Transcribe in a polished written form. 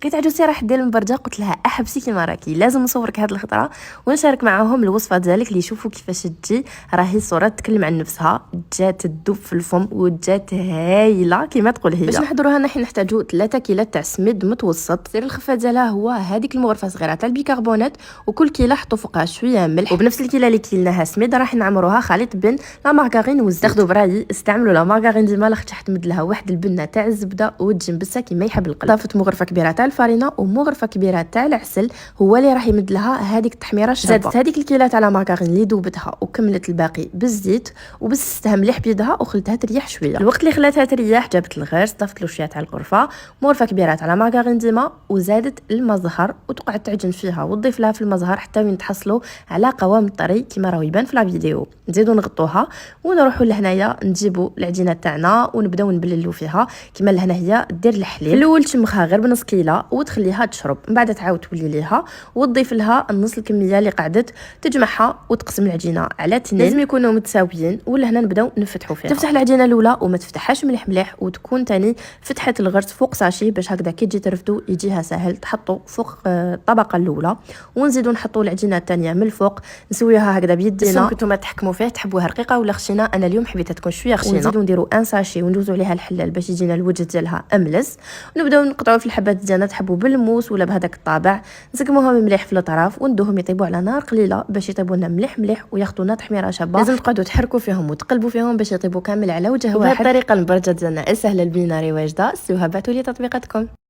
لقيت عجوزتي راح دير المبرجه، قلت لها احبسي كيما راكي، لازم نصورك هاد الخطره ونشارك معاهم الوصفه ديالك اللي يشوفوا كيفاش تجي. راهي الصوره تتكلم عن نفسها، جات تذوب في الفم وجات هايله كيما تقول هي. باش نحضروها نحن نحتاجوا 3 كيلات تاع سميد متوسط. سير الخفه ديالها هو هذيك المغرفه صغيره تاع البيكربونات، وكل كيله حطوا فوقها شويه ملح، وبنفس الكيله اللي كيلناها سميد راح نعمروها خليط بين لا مارغرين والزيت. تاخذوا برايي استعملوا لا مارغرين ديما، لاخاطش تحمد لها واحد البنه تاع الزبده وتجي مبسه كيما يحب القلب. ضافت مغرفه كبيره تاع الفارينه ومغرفه كبيره تاع العسل، هو اللي راح يمد لها هذيك التحميره الشابه. زادت هذيك الكيله تاع لا مارغرين اللي ذوبتها وكملت الباقي بالزيت، وبستها مليح بيدها وخلتها تريح شويه. الوقت اللي خلاتها تريح جابت الغرس، ضفت له شويه تاع القرفه، مغرفه كبيره تاع لا مارغرين ديما، وزادت المزهر وتقعد تعجن فيها وتضيف لها في المزهر حتى وين تحصلوا على قوام طري كيما راهو يبان في لا فيديو. نزيدو نغطوها ونروحوا لهنايا نجيبوا العجينه تاعنا ونبداو نبللوا فيها. كيما لهنا هي دير الحليب في الاول تشمخها غير بنص كيله وتخليها تشرب، من بعد تعاود تولي ليها وتضيف لها النص الكميه اللي قعدت تجمعها، وتقسم العجينه على 2، لازم يكونوا متساويين. ولا هنا نبداو نفتحوا فيها. تفتح العجينه الاولى وما تفتحهاش مليح مليح، وتكون تاني فتحه الغرس فوق ساشي باش هكذا كي تجي ترفدوا يجيها سهل. تحطوا فوق الطبقه الاولى ونزيدوا نحطوا العجينه الثانيه من الفوق، نسويوها هكذا بيدينا. كنتو تحكموا فيه تحبوها رقيقه ولا خشينه، انا اليوم حبيتها تكون شويه خشينه. ونزيدوا نديروا ان ساشي وندوزوا عليها الحلال باش يجينا الوجه ديالها املس، ونبداو نقطعوا في الحبات ديالنا تحبوا بالموس ولا بهذاك الطابع، نزقموهم مليح في الاطراف وندوهم يطيبوا على نار قليله باش يطيبوا لنا مليح مليح وياخذونا تحميره شابه. لازم تقعدوا تحركوا فيهم وتقلبوا فيهم باش يطيبوا كامل على وجه واحد. بهذه الطريقه المبرجه ديالنا سهله البنينه واجده. سيوها بعثوا لي تطبيقاتكم.